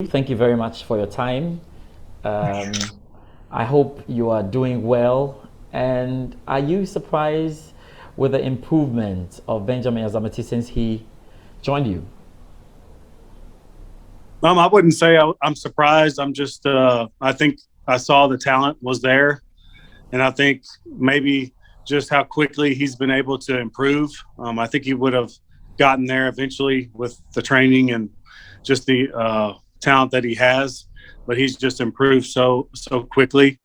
Thank you very much for your time. Um, I hope you are doing well. And are you surprised with the improvement of Benjamin Azamati since he joined you? I wouldn't say I'm surprised. I'm just, I think I saw the talent was there. And I think maybe just how quickly he's been able to improve. I think he would have gotten there eventually with the training and just the talent that he has, but he's just improved so quickly.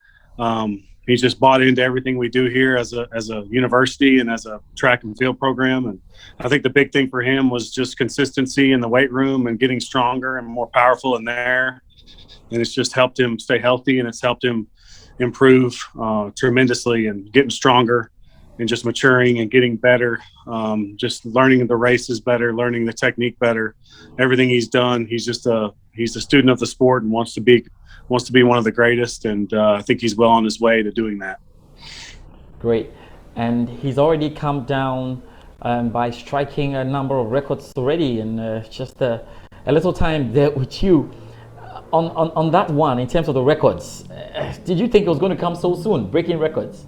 He's just bought into everything we do here as a university and as a track and field program. And I think the big thing for him was just consistency in the weight room and getting stronger and more powerful in there. And it's just helped him stay healthy, and it's helped him improve tremendously and getting stronger and just maturing and getting better. Just learning the races better, learning the technique better. Everything he's done, he's a student of the sport and wants to be one of the greatest. And I think he's well on his way to doing that. Great. And he's already come down by striking a number of records already in just a little time there with you. On that one, in terms of the records, did you think it was going to come so soon, breaking records?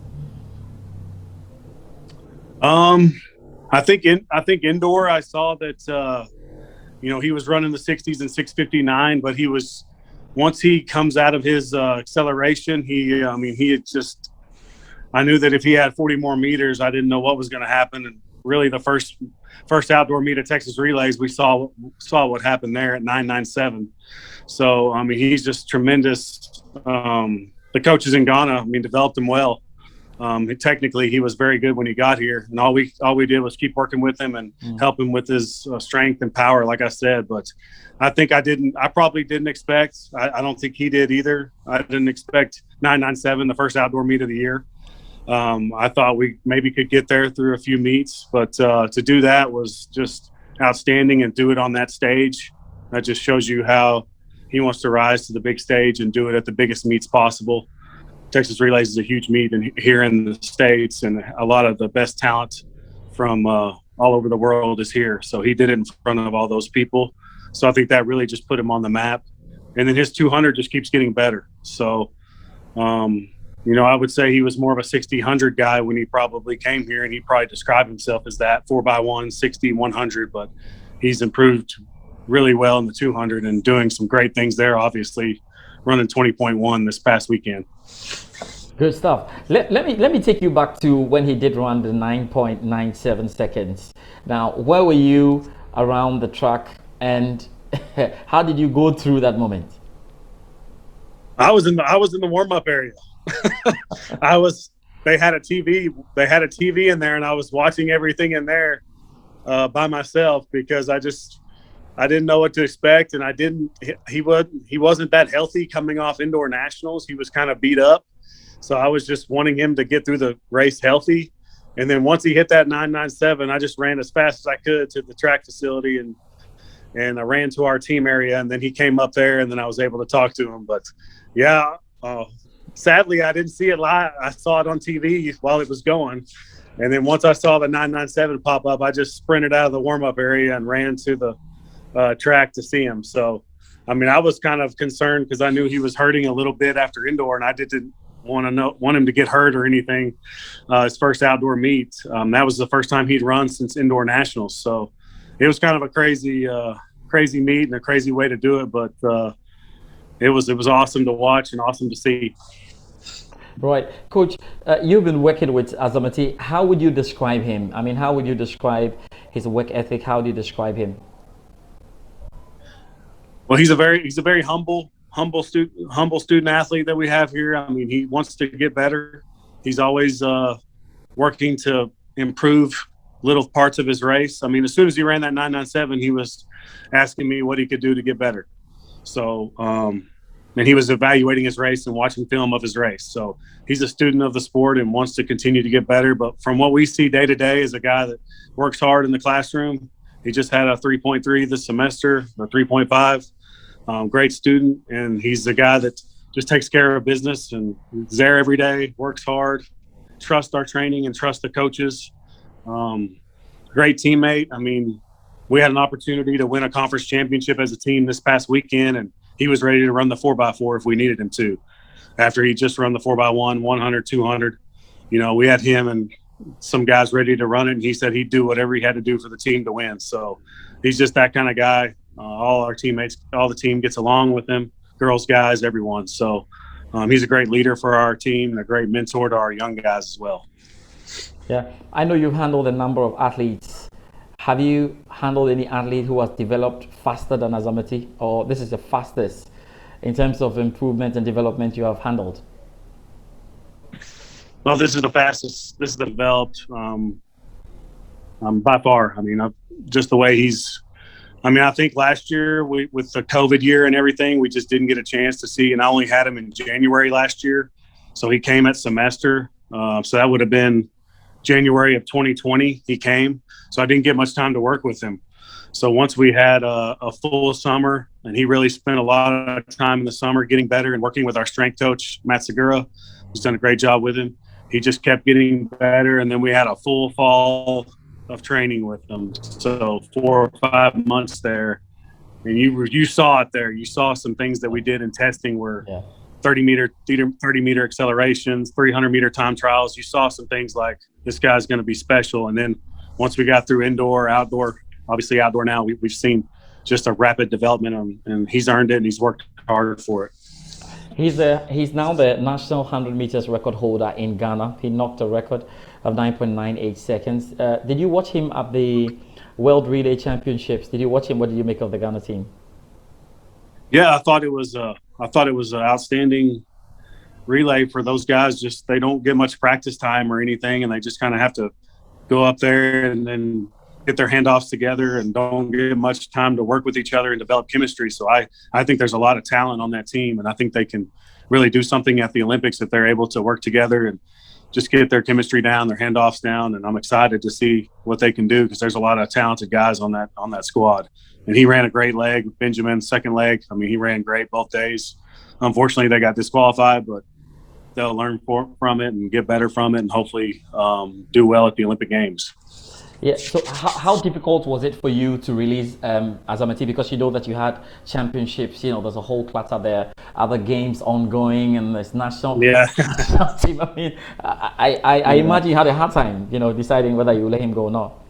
I think indoor, I saw that he was running the 60s and 6:59, but once he comes out of his acceleration, he had just, I knew that if he had 40 more meters, I didn't know what was going to happen. And really, the first outdoor meet at Texas Relays, we saw what happened there at 9:97. So he's just tremendous. The coaches in Ghana, developed him well. Technically, he was very good when he got here, and all we did was keep working with him and help him with his strength and power, like I said. But I probably didn't expect. I don't think he did either. I didn't expect 9:97, the first outdoor meet of the year. I thought we maybe could get there through a few meets, but to do that was just outstanding, and do it on that stage. That just shows you how he wants to rise to the big stage and do it at the biggest meets possible. Texas Relays is a huge meet here in the States, and a lot of the best talent from all over the world is here. So he did it in front of all those people. So I think that really just put him on the map. And then his 200 just keeps getting better. So, I would say he was more of a 60-100 guy when he probably came here, and he probably described himself as that 4x1, 60, 100. But he's improved really well in the 200 and doing some great things there, obviously, running 20.1 this past weekend. Good stuff. Let me take you back to when he did run the 9.97 seconds. Now, where were you around the track, and how did you go through that moment? I was in the warm-up area. They had a TV in there, and I was watching everything in there by myself, because I didn't know what to expect, and he wasn't that healthy coming off indoor nationals. He was kind of beat up. So I was just wanting him to get through the race healthy. And then once he hit that 9:97, I just ran as fast as I could to the track facility, and I ran to our team area, and then he came up there, and then I was able to talk to him. But yeah, sadly, I didn't see it live. I saw it on TV while it was going. And then once I saw the 9:97 pop up, I just sprinted out of the warm-up area and ran to the track to see him. So, I was kind of concerned because I knew he was hurting a little bit after indoor, and I didn't want him to get hurt or anything. His first outdoor meet. That was the first time he'd run since indoor nationals. So it was kind of a crazy meet and a crazy way to do it. But it was awesome to watch and awesome to see. Right. Coach, you've been working with Azamati. How would you describe him? How would you describe his work ethic? How do you describe him? Well, he's a very humble student athlete that we have here. He wants to get better. He's always working to improve little parts of his race. As soon as he ran that 9:97, he was asking me what he could do to get better. So, and he was evaluating his race and watching film of his race. So he's a student of the sport and wants to continue to get better. But from what we see day to day, is a guy that works hard in the classroom. He just had a 3.3 this semester, or 3.5. Great student, and he's a guy that just takes care of business and is there every day, works hard, trusts our training and trusts the coaches. Great teammate. We had an opportunity to win a conference championship as a team this past weekend, and he was ready to run the 4x4 if we needed him to. After he just run the 4x1, 100, 200, we had him and some guys ready to run it, and he said he'd do whatever he had to do for the team to win. So he's just that kind of guy. All our teammates, all the team gets along with him, girls, guys, everyone. So he's a great leader for our team and a great mentor to our young guys as well. Yeah, I know you've handled a number of athletes. Have you handled any athlete who has developed faster than Azamati, or this is the fastest in terms of improvement and development you have handled? Well, this is the fastest. This is developed by far. I mean, just the way he's. I mean, I think last year with the COVID year and everything, we just didn't get a chance to see. And I only had him in January last year, so he came at semester. So that would have been January of 2020. He came, so I didn't get much time to work with him. So once we had a full summer, and he really spent a lot of time in the summer getting better and working with our strength coach Matt Segura, who's done a great job with him. He just kept getting better, and then we had a full fall of training with him. So 4 or 5 months there, and you saw it there. You saw some things that we did in testing where 30 meter accelerations, 300 meter time trials. You saw some things like this guy's going to be special. And then once we got through indoor, outdoor, obviously outdoor now, we've seen just a rapid development, and he's earned it and he's worked hard for it. He's now the national 100 meters record holder in Ghana. He knocked a record of 9.98 seconds. Did you watch him at the World Relay Championships? Did you watch him? What did you make of the Ghana team? Yeah, I thought it was an outstanding relay for those guys. Just they don't get much practice time or anything, and they just kind of have to go up there and then get their handoffs together and don't get much time to work with each other and develop chemistry. So I think there's a lot of talent on that team, and I think they can really do something at the Olympics if they're able to work together and just get their chemistry down, their handoffs down. And I'm excited to see what they can do because there's a lot of talented guys on that squad. And he ran a great leg. Benjamin, second leg. I mean, he ran great both days. Unfortunately, they got disqualified, but they'll learn from it and get better from it and hopefully do well at the Olympic Games. Yeah, so how difficult was it for you to release Azamati, because you know that you had championships, there's a whole clutter there, other games ongoing, and there's national team. I mean, I imagine you had a hard time, deciding whether you let him go or not.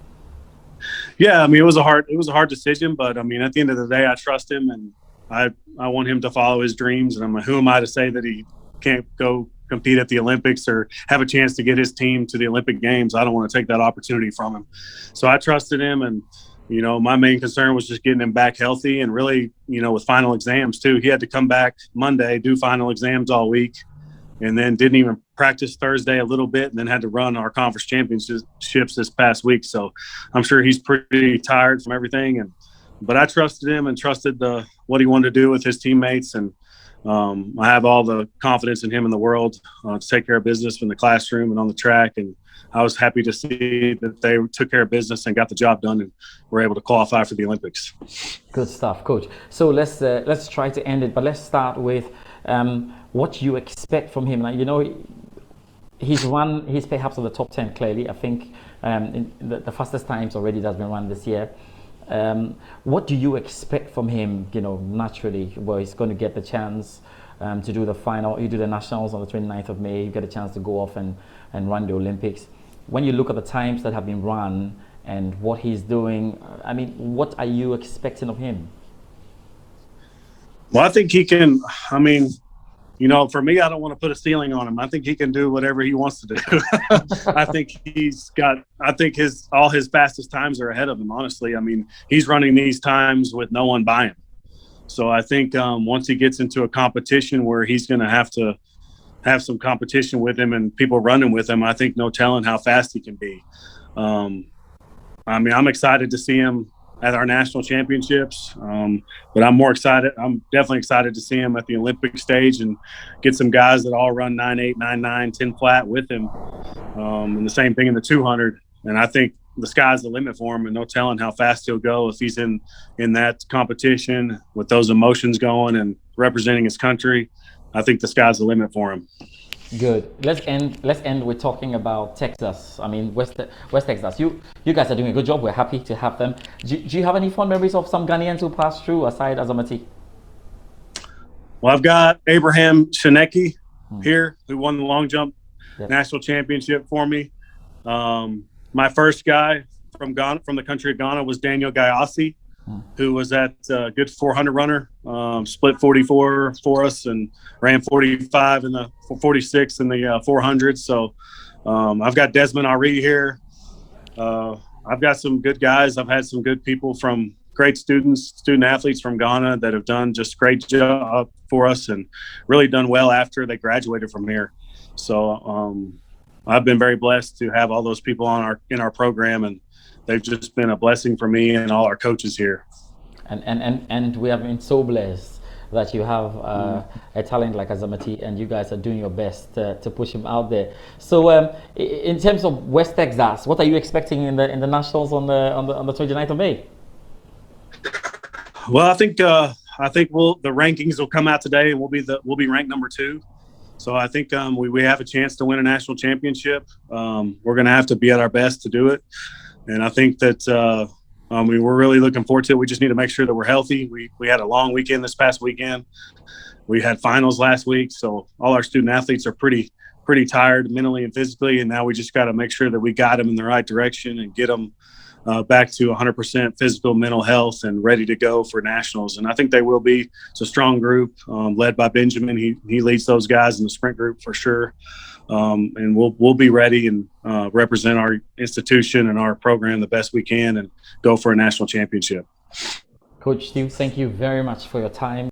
Yeah, I mean, it was a hard decision, but I mean, at the end of the day, I trust him and I want him to follow his dreams. And I'm like, who am I to say that he can't go compete at the Olympics or have a chance to get his team to the Olympic Games? I don't want to take that opportunity from him. So I trusted him, and my main concern was just getting him back healthy, and really, with final exams too. He had to come back Monday, do final exams all week, and then didn't even practice Thursday a little bit, and then had to run our conference championships this past week. So I'm sure he's pretty tired from everything, but I trusted him and trusted what he wanted to do with his teammates, and I have all the confidence in him in the world to take care of business in the classroom and on the track. And I was happy to see that they took care of business and got the job done and were able to qualify for the Olympics. Good stuff, Coach. So let's try to end it, but let's start with what you expect from him. He's perhaps on the top 10 clearly. I think in the fastest times already that's been run this year. What do you expect from him, naturally, where he's going to get the chance to do the final? You do the nationals on the 29th of May, you get a chance to go off and run the Olympics. When you look at the times that have been run and what he's doing, I mean, what are you expecting of him? Well, I think he can, for me, I don't want to put a ceiling on him. I think he can do whatever he wants to do. I think all his fastest times are ahead of him, honestly. I mean, he's running these times with no one by him. So I think once he gets into a competition where he's going to have some competition with him and people running with him, I think no telling how fast he can be. I'm excited to see him at our national championships, but I'm definitely excited to see him at the Olympic stage and get some guys that all run 9.8, 9.9, 10 flat with him, and the same thing in the 200. And I think the sky's the limit for him, and no telling how fast he'll go if he's in that competition with those emotions going and representing his country. I think the sky's the limit for him. Good. Let's end with talking about Texas. I mean, West Texas. You guys are doing a good job. We're happy to have them. Do you have any fond memories of some Ghanaians who passed through aside Azamati? Well, I've got Abraham Shineki here, who won the long jump national championship for me. My first guy from Ghana, from the country of Ghana, was Daniel Gayasi, who was at good 400 runner, split 44 for us and ran 45 in the 46 in the 400. So I've got Desmond Ari here. I've got some good guys. I've had some good people from great student athletes from Ghana that have done just great job for us and really done well after they graduated from here. So I've been very blessed to have all those people in our program, and they've just been a blessing for me and all our coaches here. And we have been so blessed that you have a talent like Azamati, and you guys are doing your best to push him out there. So in terms of West Texas, what are you expecting in the nationals on the 29th of May? Well, I think the rankings will come out today, and we'll be ranked number 2. So I think we have a chance to win a national championship. We're going to have to be at our best to do it, and I think that we're really looking forward to it. We just need to make sure that we're healthy. We had a long weekend this past weekend. We had finals last week, so all our student athletes are pretty tired mentally and physically, and now we just got to make sure that we got them in the right direction and get them back to 100% physical, mental health, and ready to go for nationals. And I think they will be. It's a strong group led by Benjamin. He leads those guys in the sprint group for sure. And we'll be ready and represent our institution and our program the best we can and go for a national championship. Coach Stu, thank you very much for your time.